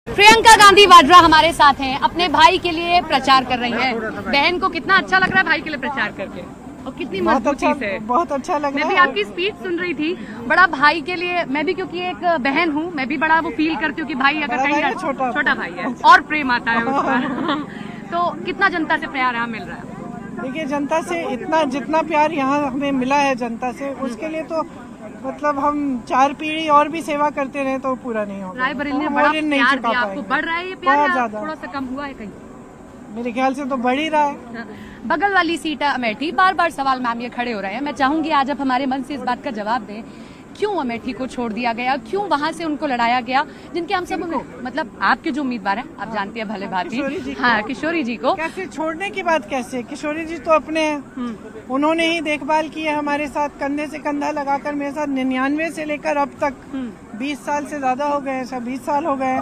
प्रियंका गांधी वाड्रा हमारे साथ हैं, अपने भाई के लिए प्रचार कर रही हैं। बहन को कितना अच्छा लग रहा है भाई के लिए प्रचार करके, और कितनी मजबूत चीज है। बहुत अच्छा लग रहा है। मैं भी आपकी स्पीच सुन रही थी, बड़ा भाई के लिए, मैं भी क्योंकि एक बहन हूँ, मैं भी बड़ा वो फील करती हूँ कि भाई अगर कहीं छोटा भाई है और प्रेम आता है उस पर। तो कितना जनता से प्यार यहाँ मिल रहा है? देखिए, जनता से इतना जितना प्यार यहाँ हमें मिला है जनता से, उसके लिए तो मतलब हम 4 पीढ़ी और भी सेवा करते रहे तो पूरा नहीं होगा। रायबरेली ने बड़ा प्यार दिया आपको, बढ़ रहा है ये प्यार या थोड़ा सा कम हुआ है कहीं? मेरे ख्याल से तो बढ़ ही रहा है। बगल वाली सीट अमेठी, बार बार सवाल मैम ये खड़े हो रहे हैं। मैं चाहूंगी आज आप हमारे मन से इस बात का जवाब दें, क्यों अमेठी को छोड़ दिया गया, क्यों वहां से उनको लड़ाया गया, जिनके हम सब मतलब आपके जो उम्मीदवार हैं आप जानते हैं भले भांति। हाँ, किशोरी जी को कैसे छोड़ने की बात कैसे? किशोरी जी तो अपने हैं, उन्होंने ही देखभाल की है हमारे साथ, कंधे से कंधा लगाकर मेरे साथ 99 से लेकर अब तक 20 साल से ज्यादा हो गए, 20 साल हो गए।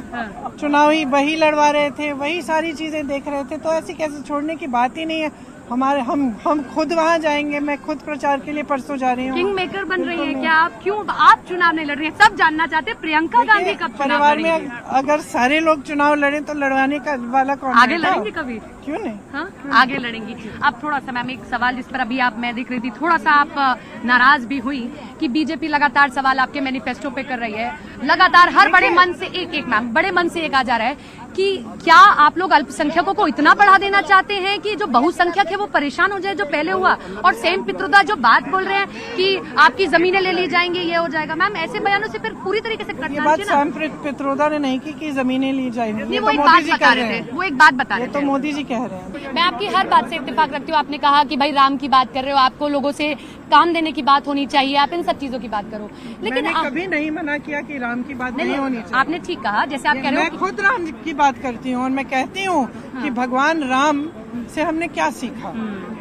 चुनाव ही वही लड़वा रहे थे, वही सारी चीजें देख रहे थे, तो ऐसी कैसे छोड़ने की बात ही नहीं है। हमारे हम खुद वहाँ जाएंगे, मैं खुद प्रचार के लिए परसों जा रही हूँ। किंग मेकर बन रही है क्या आप? क्यों आप चुनाव नहीं लड़ रही हैं? सब जानना चाहते हैं प्रियंका गांधी कब चुनाव परिवार में अगर सारे लोग चुनाव लड़े तो लड़वाने का वाला कौन है? आगे लड़ेंगे कभी? क्यों नहीं? हाँ, आगे लड़ेंगी। अब थोड़ा सा मैम एक सवाल जिस पर अभी आप मैं देख रही थी, थोड़ा सा आप नाराज भी हुई कि बीजेपी लगातार सवाल आपके मैनिफेस्टो पे कर रही है, लगातार हर बड़े मन से एक मैम बड़े मन से एक आ जा रहा है कि क्या आप लोग अल्पसंख्यकों को इतना बढ़ा देना चाहते हैं कि जो बहुसंख्यक है वो परेशान हो जाए, जो पहले हुआ? और सेम पित्रोदा जो बात बोल रहे हैं कि आपकी जमीनें ले ली जाएंगी, ये हो जाएगा। मैम ऐसे बयानों से फिर पूरी तरीके से कटना चाहिए ना। ये बात सेम पित्रोदा ने नहीं की कि जमीनें ली जाएंगी, नहीं, वो एक बात बता रहे थे, वो एक बात बता रहे थे, तो मोदी जी कह रहे हैं। मैं आपकी हर बात से इत्तेफाक रखती हूँ। आपने कहा कि भाई राम की बात कर रहे हो, आपको लोगों से काम देने की बात होनी चाहिए, आप इन सब चीजों की बात करो, लेकिन मैंने कभी नहीं मना किया कि राम की बात नहीं होनी चाहिए। आपने ठीक कहा, जैसे आप कह रहे हो। मैं खुद राम की बात करती हूँ और मैं कहती हूँ कि भगवान राम से हमने क्या सीखा।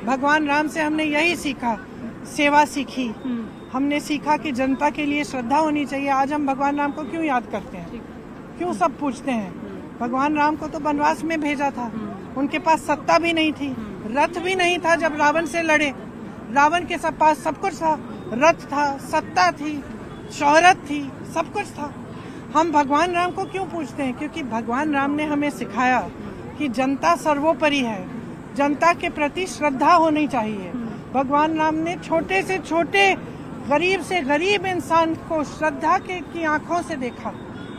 भगवान राम से हमने यही सीखा, सेवा सीखी, हमने सीखा कि जनता के लिए श्रद्धा होनी चाहिए। आज हम भगवान राम को क्यों याद करते हैं, क्यों सब पूछते हैं? भगवान राम को तो वनवास में भेजा था, उनके पास सत्ता भी नहीं थी, रथ भी नहीं था जब रावण से लड़े। रावण के पास सब कुछ था, रथ था, सत्ता थी, शोहरत थी, सब कुछ था। हम भगवान राम को क्यों पूछते हैं? क्योंकि भगवान राम ने हमें सिखाया कि जनता सर्वोपरि है, जनता के प्रति श्रद्धा होनी चाहिए। भगवान राम ने छोटे से छोटे, गरीब से गरीब इंसान को श्रद्धा की आंखों से देखा,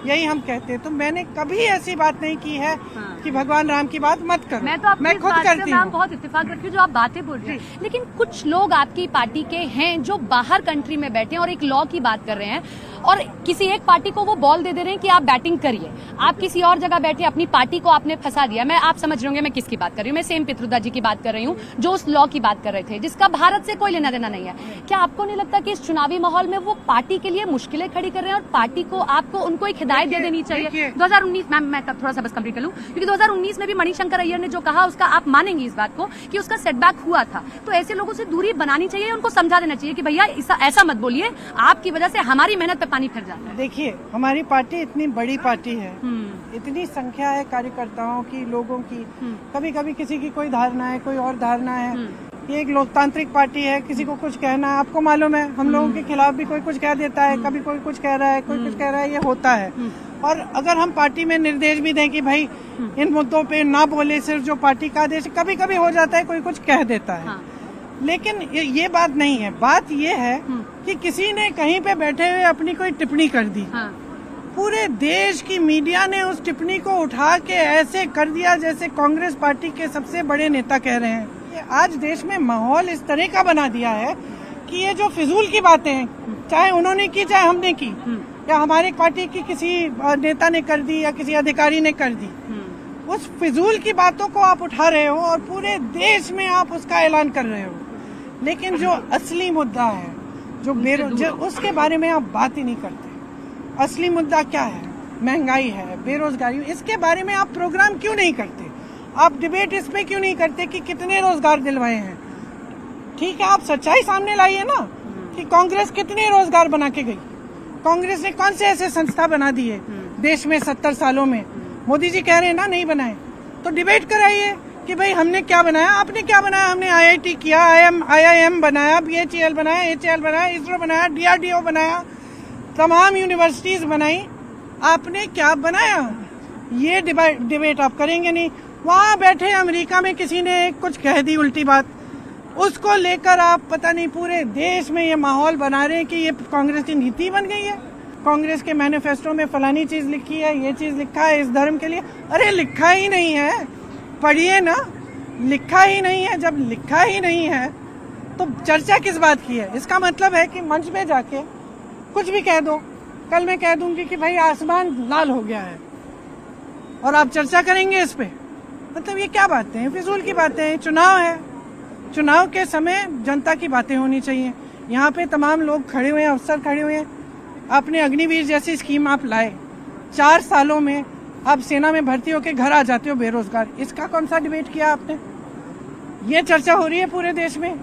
यही हम कहते हैं। तो मैंने कभी ऐसी बात नहीं की है कि भगवान राम की बात मत करो। मैं खुद करती हूँ। बहुत इत्तेफाक रखती हूँ जो आप बातें बोल रहे हैं, लेकिन कुछ लोग आपकी पार्टी के हैं जो बाहर कंट्री में बैठे हैं और एक लॉ की बात कर रहे हैं, और किसी एक पार्टी को वो बॉल दे रहे हैं कि आप बैटिंग करिए। आप किसी और जगह बैठे, अपनी पार्टी को आपने फंसा दिया। मैं आप समझ रहे होंगे मैं किसकी बात कर रही हूँ। मैं सेम पित्रोदा जी की बात कर रही हूँ, जो उस लॉ की बात कर रहे थे जिसका भारत से कोई लेना देना नहीं है। क्या आपको नहीं लगता कि इस चुनावी माहौल में वो पार्टी के लिए मुश्किलें खड़ी कर रहे हैं और पार्टी को आपको उनको एक हिदायत दे देनी चाहिए? 2019 मैम, मैं थोड़ा सा बस कंप्लीट कर लूं, क्योंकि 2019 में भी मणिशंकर अय्यर ने जो कहा उसका आप मानेंगे इस बात को कि उसका सेटबैक हुआ था। तो ऐसे लोगों से दूरी बनानी चाहिए, उनको समझा देना चाहिए कि भैया ऐसा मत बोलिए, आपकी वजह से हमारी मेहनत पे पानी फिर जाता है। देखिए, हमारी पार्टी इतनी बड़ी पार्टी है, इतनी संख्या है कार्यकर्ताओं की, लोगों की, कभी कभी किसी की कोई धारणा है, कोई और धारणा है। ये एक लोकतांत्रिक पार्टी है, किसी को कुछ कहना है, आपको मालूम है हम लोगों के खिलाफ भी कोई कुछ कह देता है, कभी कोई कुछ कह रहा है, कोई कुछ कह रहा है, ये होता है। और अगर हम पार्टी में निर्देश भी दें कि भाई इन मुद्दों पे ना बोले, सिर्फ जो पार्टी का आदेश, कभी कभी हो जाता है कोई कुछ कह देता है। लेकिन ये बात नहीं है। बात ये है कि किसी ने कहीं पे बैठे हुए अपनी कोई टिप्पणी कर दी, पूरे देश की मीडिया ने उस टिप्पणी को उठा के ऐसे कर दिया जैसे कांग्रेस पार्टी के सबसे बड़े नेता कह रहे हैं। आज देश में माहौल इस तरह का बना दिया है कि ये जो फिजूल की बातें हैं, चाहे उन्होंने की चाहे हमने की, या हमारी पार्टी की किसी नेता ने कर दी या किसी अधिकारी ने कर दी, उस फिजूल की बातों को आप उठा रहे हो और पूरे देश में आप उसका ऐलान कर रहे हो। लेकिन जो असली मुद्दा है, जो उसके बारे में आप बात ही नहीं करते। असली मुद्दा क्या है? महंगाई है, बेरोजगारी। इसके बारे में आप प्रोग्राम क्यों नहीं करते? आप डिबेट इस पे क्यों नहीं करते कि कितने रोजगार दिलवाए हैं? ठीक है, आप सच्चाई सामने लाइए ना कि कांग्रेस कितने रोजगार बना के गई। कांग्रेस ने कौन से ऐसे संस्था बना दिए देश में 70 सालों में? मोदी जी कह रहे हैं ना नहीं बनाए, तो डिबेट कराइए कि भाई हमने क्या बनाया, आपने क्या बनाया। हमने IIT किया, IIM बनाया, BHEL बनाया, HAL बनाया, इसरो बनाया, DRDO बनाया, तमाम यूनिवर्सिटीज बनाई। आपने क्या बनाया? ये डिबेट आप करेंगे नहीं। वहाँ बैठे अमेरिका में किसी ने कुछ कह दी उल्टी बात, उसको लेकर आप पता नहीं पूरे देश में ये माहौल बना रहे हैं कि ये कांग्रेस की नीति बन गई है। कांग्रेस के मैनिफेस्टो में फलानी चीज लिखी है, ये चीज लिखा है इस धर्म के लिए। अरे लिखा ही नहीं है, पढ़िए ना, लिखा ही नहीं है। जब लिखा ही नहीं है तो चर्चा किस बात की है? इसका मतलब है कि मंच में जाके कुछ भी कह दो। कल मैं कह दूंगी कि भाई आसमान लाल हो गया है और आप चर्चा करेंगे इस पे। मतलब ये क्या बातें हैं, फिजूल की बातें हैं। चुनाव है, चुनाव के समय जनता की बातें होनी चाहिए। यहाँ पे तमाम लोग खड़े हुए हैं, अफसर खड़े हुए हैं। आपने अग्निवीर जैसी स्कीम आप लाए, 4 सालों में आप सेना में भर्ती होकर घर आ जाते हो बेरोजगार। इसका कौन सा डिबेट किया आपने? ये चर्चा हो रही है पूरे देश में,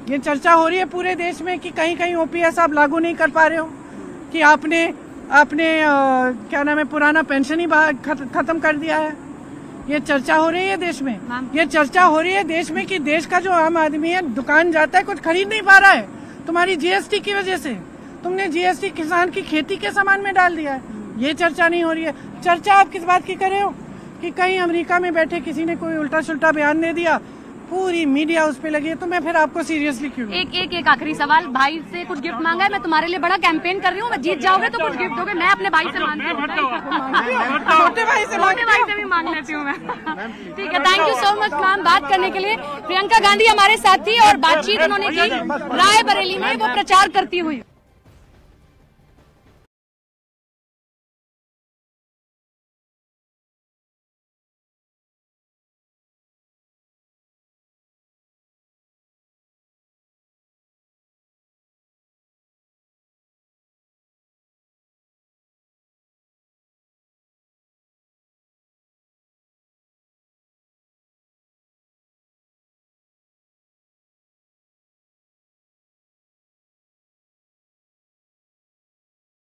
ये चर्चा हो रही है पूरे देश में कि कहीं कहीं ओपीएस आप लागू नहीं कर पा रहे हो, कि आपने क्या नाम है पुराना पेंशन ही खत्म कर दिया है। ये चर्चा हो रही है देश में, ये चर्चा हो रही है देश में कि देश का जो आम आदमी है दुकान जाता है कुछ खरीद नहीं पा रहा है तुम्हारी जीएसटी की वजह से। तुमने जीएसटी किसान की खेती के सामान में डाल दिया है। ये चर्चा नहीं हो रही है। चर्चा आप किस बात की कर रहे हो कि कहीं अमेरिका में बैठे किसी ने कोई उल्टा सुल्टा बयान दे दिया, पूरी मीडिया उस पे लगी है, तो मैं फिर आपको सीरियसली क्यों? एक आखिरी सवाल, भाई से कुछ गिफ्ट मांगा है, मैं तुम्हारे लिए बड़ा कैंपेन कर रही हूँ, मैं जीत जाओगे तो कुछ गिफ्ट दोगे। मैं अपने भाई से मांगती हूँ, छोटे भाई से भी मांग लेती हूँ मैं। ठीक है, thank you so much ma'am बात करने के लिए। प्रियंका गांधी हमारे साथ थी और बातचीत उन्होंने की रायबरेली में, वो प्रचार करती हुई।